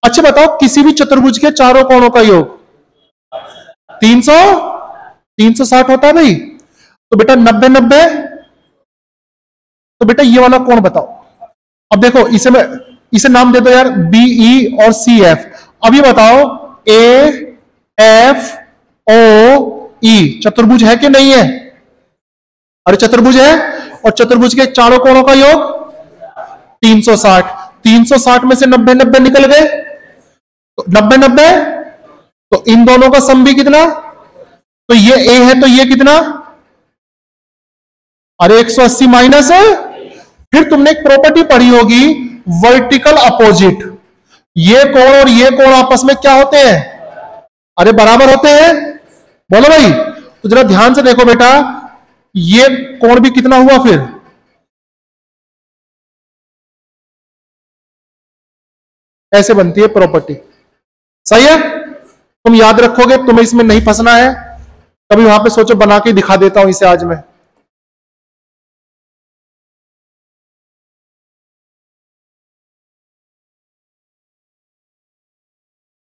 अच्छा बताओ, किसी भी चतुर्भुज के चारों कोणों का योग 360 होता है भाई। तो बेटा 90 90, तो बेटा ये वाला कोण बताओ। अब देखो इसे नाम दे दो यार, BE और CF। अब ये बताओ AFOE चतुर्भुज है कि नहीं है? अरे चतुर्भुज है, और चतुर्भुज के चारों कोणों का योग 360। 360 में से 90 90 निकल गए, तो 90 90, तो इन दोनों का सम भी कितना? तो ये A है तो ये कितना? अरे 180 माइनस है। फिर तुमने एक प्रॉपर्टी पढ़ी होगी, वर्टिकल अपोजिट। ये कोण और ये कोण आपस में क्या होते हैं? अरे बराबर होते हैं। बोलो भाई, तो जरा ध्यान से देखो बेटा, ये कोण भी कितना हुआ फिर? ऐसे बनती है प्रॉपर्टी। सही है, तुम याद रखोगे, तुम्हें इसमें नहीं फंसना है। कभी वहां पे सोचो बना के दिखा देता हूं इसे आज मैं।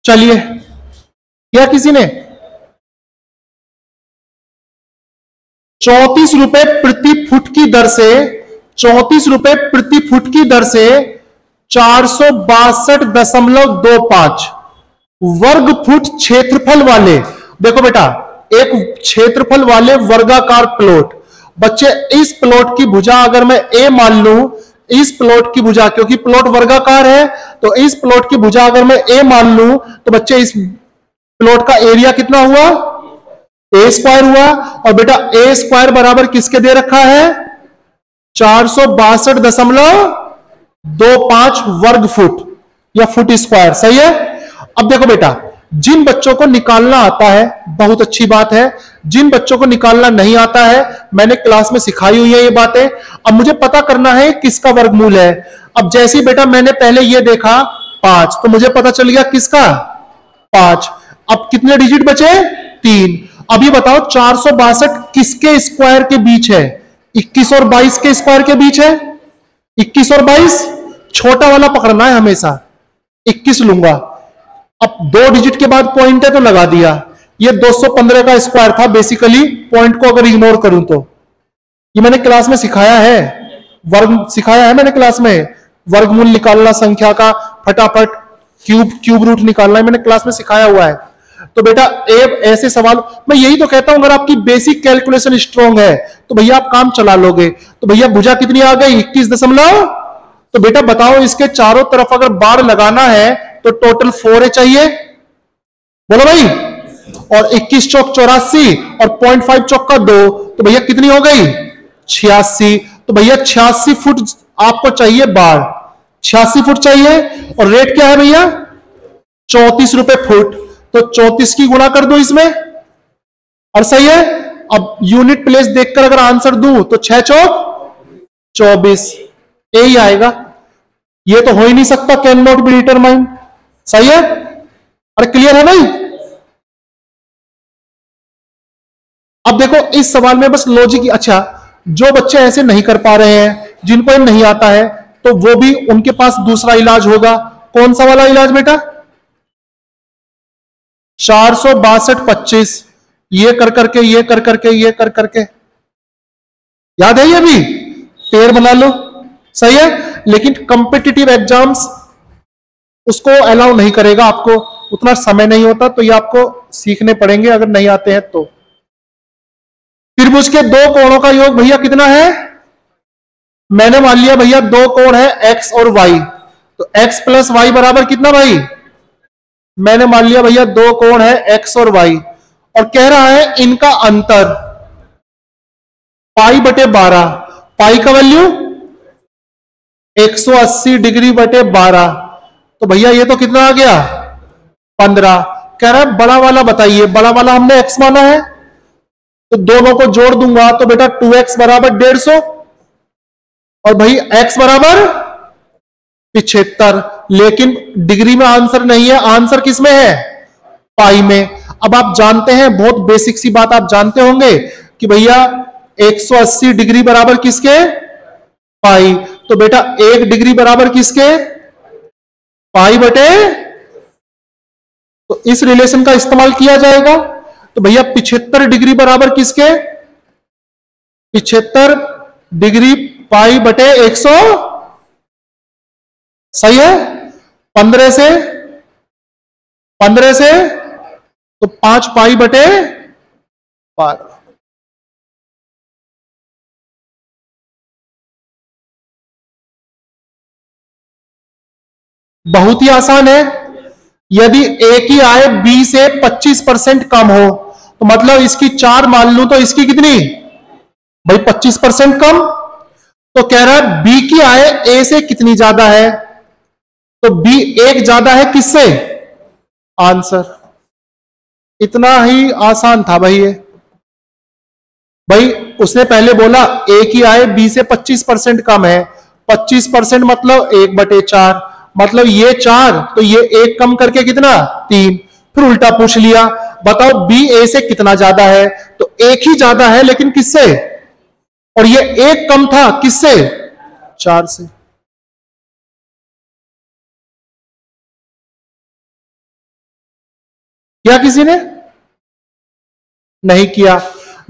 चलिए, क्या किसी ने 34 रुपए प्रति फुट की दर से, 34 रुपए प्रति फुट की दर से 462.25 वर्ग फुट क्षेत्रफल वाले, देखो बेटा एक क्षेत्रफल वाले वर्गाकार प्लॉट। बच्चे इस प्लॉट की भुजा अगर मैं A मान लूं, इस प्लॉट की भुजा, क्योंकि प्लॉट वर्गाकार है, तो इस प्लॉट की भुजा अगर मैं A मान लूं, तो बच्चे इस प्लॉट का एरिया कितना हुआ? A स्क्वायर हुआ। और बेटा A स्क्वायर बराबर किसके दे रखा है? 462.25 वर्ग फुट या फुट स्क्वायर। सही है। अब देखो बेटा, जिन बच्चों को निकालना आता है बहुत अच्छी बात है, जिन बच्चों को निकालना नहीं आता है मैंने क्लास में सिखाई हुई है ये बातें। अब मुझे पता करना है किसका वर्गमूल है। अब जैसे बेटा मैंने पहले ये देखा 5, तो मुझे पता चल गया किसका? 5। अब कितने डिजिट बचे? 3। अब ये बताओ 462 किसके स्क्वायर के बीच है? 21 और 22 के स्क्वायर के बीच है। 21 और 22, छोटा वाला पकड़ना है हमेशा। 21 लूंगा। अब 2 डिजिट के बाद पॉइंट है तो लगा दिया। ये 215 का स्क्वायर था बेसिकली, पॉइंट को अगर इग्नोर करूं तो। ये मैंने क्लास में सिखाया है, वर्ग सिखाया है मैंने क्लास में, वर्गमूल निकालना संख्या का, फटाफट क्यूब रूट निकालना है, मैंने क्लास में सिखाया हुआ है। तो बेटा ऐसे सवाल, मैं यही तो कहता हूं, अगर आपकी बेसिक कैलकुलेशन स्ट्रांग है तो भैया आप काम चला लोगे। तो भैया भुजा कितनी आ गई? 21 दशमलव। तो बेटा बताओ इसके चारों तरफ अगर बार लगाना है तो टोटल 4 चाहिए। बोलो भाई। और 21 चौक 84 और 0.5 चौक का 2, तो भैया कितनी हो गई? 86। तो भैया 86 फुट आपको चाहिए बार, 86 फुट चाहिए। और रेट क्या है भैया? 34 रुपए फुट। तो 34 की गुणा कर दो इसमें, और सही है। अब यूनिट प्लेस देखकर अगर आंसर दूं तो 6 चौक 24, यही आएगा। ये तो हो ही नहीं सकता, कैन नॉट बी डिटरमाइंड। सही है। अरे क्लियर है भाई। अब देखो इस सवाल में बस लॉजिक। अच्छा, जो बच्चे ऐसे नहीं कर पा रहे हैं, जिनको नहीं आता है, तो वो भी उनके पास दूसरा इलाज होगा। कौन सा वाला इलाज बेटा? 462.25, ये कर करके, ये कर करके, ये कर करके, याद है ये भी? पेड़ बना लो। सही है। लेकिन कॉम्पिटिटिव एग्जाम्स उसको अलाउ नहीं करेगा, आपको उतना समय नहीं होता, तो ये आपको सीखने पड़ेंगे अगर नहीं आते हैं तो। त्रिभुज के 2 कोणों का योग भैया कितना है? मैंने मान लिया भैया 2 कोण है x और y, तो x प्लस वाई बराबर कितना भाई? मैंने मान लिया भैया दो कोण है एक्स और वाई, और कह रहा है इनका अंतर पाई बटे 12, पाई का वैल्यू 180 डिग्री बटे 12, तो भैया ये तो कितना आ गया 15। कह रहा है बड़ा वाला बताइए, बड़ा वाला हमने x माना है, तो दोनों को जोड़ दूंगा तो बेटा 2x बराबर 150, और भाई x बराबर 75, लेकिन डिग्री में आंसर नहीं है, आंसर किस में है पाई में। अब आप जानते हैं, बहुत बेसिक सी बात आप जानते होंगे कि भैया 180 डिग्री बराबर किसके पाई, तो बेटा 1 डिग्री बराबर किसके पाई बटे, तो इस रिलेशन का इस्तेमाल किया जाएगा। तो भैया 75 डिग्री बराबर किसके 75 डिग्री पाई बटे 100, सही है। 15 से तो 5 पाई बटे 12। बहुत ही आसान है। यदि ए की आय बी से 25% कम हो, तो मतलब इसकी 4 मान लूं तो इसकी कितनी भाई 25% कम। तो कह रहा है बी की आय ए से कितनी ज्यादा है, तो बी 1 ज्यादा है किससे, आंसर। इतना ही आसान था भाई ये। भाई उसने पहले बोला ए की आय बी से 25% कम है, 25% मतलब 1/4, मतलब ये 4, तो ये 1 कम करके कितना 3। फिर उल्टा पूछ लिया, बताओ बी ए से कितना ज्यादा है, तो 1 ही ज्यादा है, लेकिन किससे, और ये 1 कम था किससे 4 से। क्या किसी ने नहीं किया।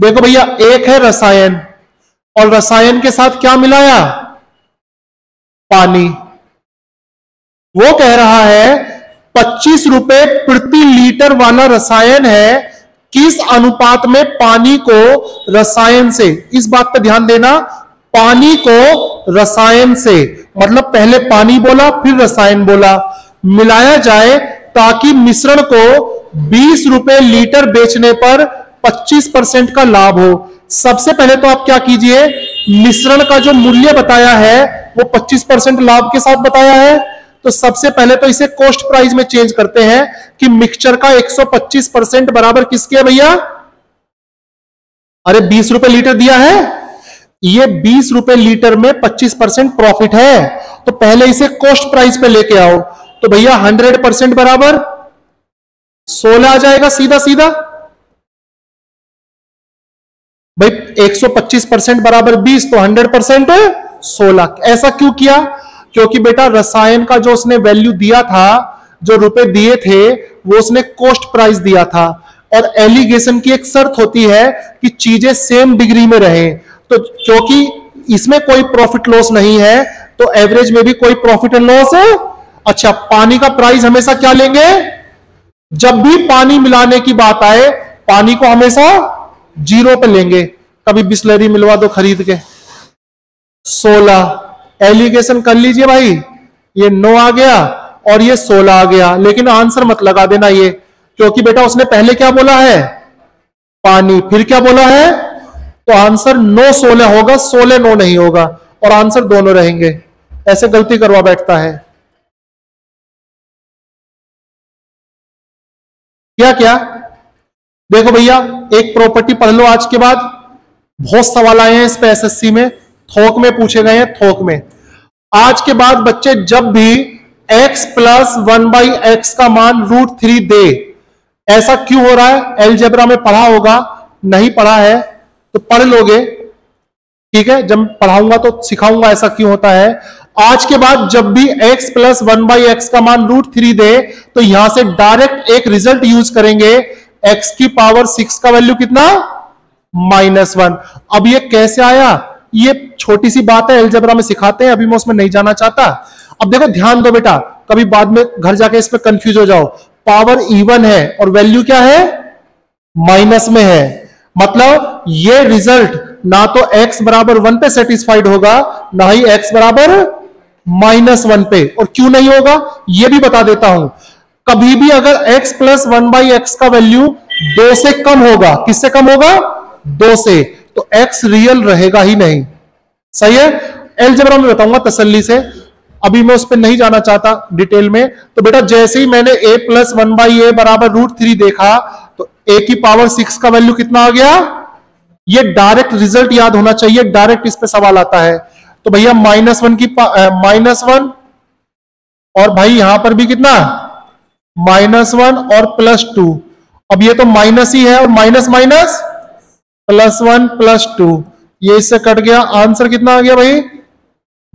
देखो भैया एक है रसायन, और रसायन के साथ क्या मिलाया पानी। वो कह रहा है 25 रुपए प्रति लीटर वाला रसायन है, किस अनुपात में पानी को रसायन से, इस बात पर ध्यान देना, पानी को रसायन से, मतलब पहले पानी बोला फिर रसायन बोला, मिलाया जाए ताकि मिश्रण को 20 रुपए लीटर बेचने पर 25% का लाभ हो। सबसे पहले तो आप क्या कीजिए, मिश्रण का जो मूल्य बताया है वो 25% लाभ के साथ बताया है, तो सबसे पहले तो इसे कॉस्ट प्राइस में चेंज करते हैं कि मिक्सचर का 125% बराबर किसके है भैया, अरे 20 रुपए लीटर दिया है, ये 20 रुपए लीटर में 25% प्रॉफिट है, तो पहले इसे कॉस्ट प्राइस पे लेके आओ। तो भैया 100% बराबर 16 आ जाएगा सीधा सीधा। भाई 125% बराबर 20, तो 100% 16। ऐसा क्यों किया, क्योंकि बेटा रसायन का जो उसने वैल्यू दिया था, जो रुपए दिए थे, वो उसने कॉस्ट प्राइस दिया था, और एलिगेशन की एक शर्त होती है कि चीजें सेम डिग्री में रहें। तो क्योंकि इसमें कोई प्रॉफिट लॉस नहीं है, तो एवरेज में भी कोई प्रॉफिट एंड लॉस है। अच्छा, पानी का प्राइस हमेशा क्या लेंगे, जब भी पानी मिलाने की बात आए पानी को हमेशा 0 पे लेंगे। कभी बिस्लरी मिलवा दो खरीद के। 16 एलिगेशन कर लीजिए भाई, ये 9 आ गया और ये 16 आ गया, लेकिन आंसर मत लगा देना ये, क्योंकि बेटा उसने पहले क्या बोला है पानी, फिर क्या बोला है, तो आंसर 9-16 होगा, 16-9 नहीं होगा, और आंसर दोनों रहेंगे। ऐसे गलती करवा बैठता है क्या क्या। देखो भैया एक प्रॉपर्टी पढ़ लो, आज के बाद बहुत सवाल आए हैं इस पे एसएससी में, थोक में पूछे गए हैं, थोक में। आज के बाद बच्चे जब भी x प्लस 1/x का मान √3 दे, ऐसा क्यों हो रहा है, अलजेब्रा में पढ़ा होगा, नहीं पढ़ा है तो पढ़ लोगे, ठीक है, जब पढ़ाऊंगा तो सिखाऊंगा ऐसा क्यों होता है। आज के बाद जब भी x प्लस 1/x का मान √3 दे, तो यहां से डायरेक्ट एक रिजल्ट यूज करेंगे, x की पावर 6 का वैल्यू कितना -1। अब ये कैसे आया, ये छोटी सी बात है, अलजेब्रा में सिखाते हैं, अभी मैं उसमें नहीं जाना चाहता। अब देखो ध्यान दो बेटा, कभी बाद में घर जाके इस पे कंफ्यूज हो जाओ। पावर इवन है और वैल्यू क्या है माइनस में है, मतलब ये रिजल्ट ना तो x बराबर 1 पे सेटिस्फाइड होगा, ना ही x बराबर -1 पे। और क्यों नहीं होगा ये भी बता देता हूं। कभी भी अगर x प्लस 1/x का वैल्यू 2 से कम होगा, किससे कम होगा? 2 से, तो x रियल रहेगा ही नहीं। सही है? अलजेब्रा में बताऊंगा तसल्ली से, अभी मैं उस पर नहीं जाना चाहता डिटेल में। तो बेटा जैसे ही मैंने a प्लस 1/a बराबर √3 देखा, तो a की पावर 6 का वैल्यू कितना आ गया? ये डायरेक्ट रिजल्ट याद होना चाहिए, डायरेक्ट इस पे सवाल आता है। तो भैया -1 और भाई यहां पर भी कितना? -1 और +2। अब ये तो माइनस ही है, और माइनस माइनस +1 +2, ये इससे कट गया। आंसर कितना आ गया भाई?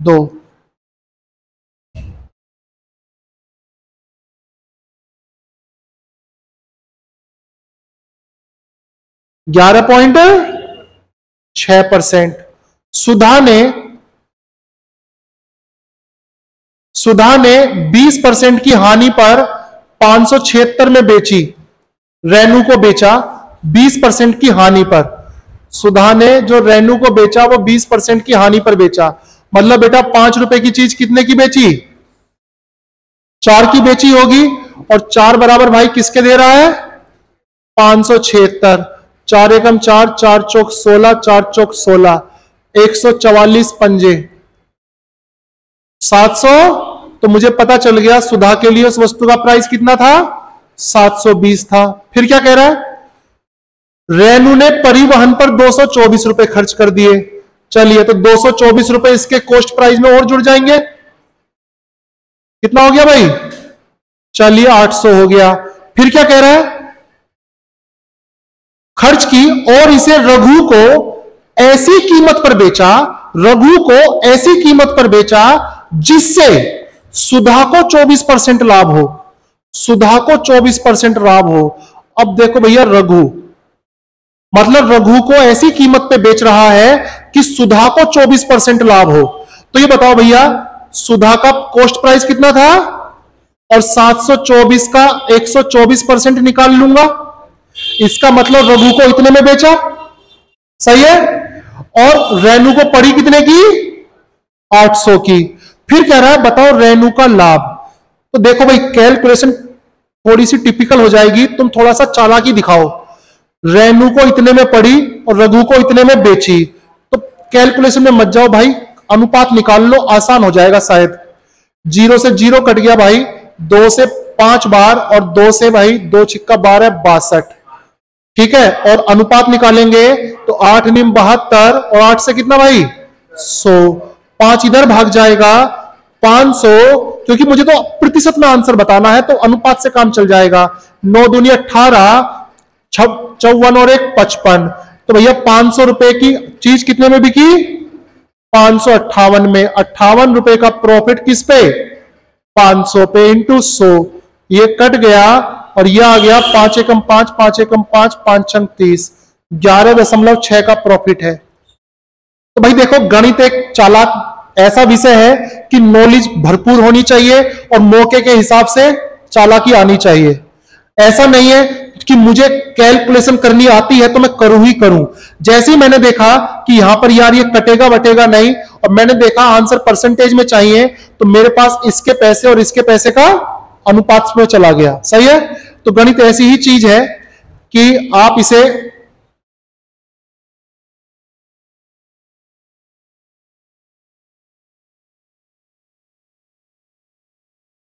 2। 11.6%। सुधा ने 20% की हानि पर 576 में बेची, रेनू को बेचा 20% की हानि पर। सुधा ने जो रेनू को बेचा वो 20% की हानि पर बेचा, मतलब बेटा 5 रुपए की चीज कितने की बेची? 4 की बेची होगी। और 4 बराबर भाई किसके दे रहा है? 576। 4 एकम 4, 4 चौक 16, 4 चौक 16, 144 पंजे 700। तो मुझे पता चल गया सुधा के लिए उस वस्तु का प्राइस कितना था? 720 था। फिर क्या कह रहा है? रेनू ने परिवहन पर 224 रुपए खर्च कर दिए। चलिए, तो 224 रुपए इसके कॉस्ट प्राइस में और जुड़ जाएंगे। कितना हो गया भाई? चलिए 800 हो गया। फिर क्या कह रहा है? खर्च की और इसे रघु को ऐसी कीमत पर बेचा, रघु को ऐसी कीमत पर बेचा जिससे सुधा को 24% लाभ हो, सुधा को 24% लाभ हो। अब देखो भैया, रघु मतलब रघु को ऐसी कीमत पे बेच रहा है कि सुधा को 24% लाभ हो। तो ये बताओ भैया, सुधा का कॉस्ट प्राइस कितना था? और 724 का 124% निकाल लूंगा, इसका मतलब रघु को इतने में बेचा। सही है? और रेनू को पड़ी कितने की? 800 की। फिर कह रहा है बताओ रेनू का लाभ। तो देखो भाई, कैलकुलेशन थोड़ी सी टिपिकल हो जाएगी, तुम थोड़ा सा चालाकी दिखाओ। रेनू को इतने में पड़ी और रघु को इतने में बेची, तो कैलकुलेशन में मत जाओ भाई, अनुपात निकाल लो, आसान हो जाएगा शायद। 0 से 0 कट गया भाई, 2 से 5 बार, और 2 से भाई 2 छिक्का 12 62। ठीक है? और अनुपात निकालेंगे तो 8 निम 72, और 8 से कितना भाई? 100। 5 इधर भाग जाएगा, 500, क्योंकि मुझे तो प्रतिशत में आंसर बताना है, तो अनुपात से काम चल जाएगा। 9 दूनी 18, 54 और 1 55। तो भैया 500 रुपए की चीज कितने में बिकी? 558 में। 58 रुपए का प्रॉफिट किस पे? 500 पे इंटू 100। ये कट गया और ये आ गया 5 एकम 5, 5 एकम 5, 5 छंग 30, 11.6 का प्रॉफिट है। तो भाई देखो, गणित एक चालाक ऐसा विषय है कि नॉलेज भरपूर होनी चाहिए और मौके के हिसाब से चालाकी आनी चाहिए। ऐसा नहीं है कि मुझे कैलकुलेशन करनी आती है तो मैं करूं ही करूं। जैसे ही मैंने देखा कि यहां पर यार ये कटेगा वटेगा नहीं, और मैंने देखा आंसर परसेंटेज में चाहिए, तो मेरे पास इसके पैसे और इसके पैसे का अनुपात में चला गया। सही है? तो गणित ऐसी ही चीज है कि आप इसे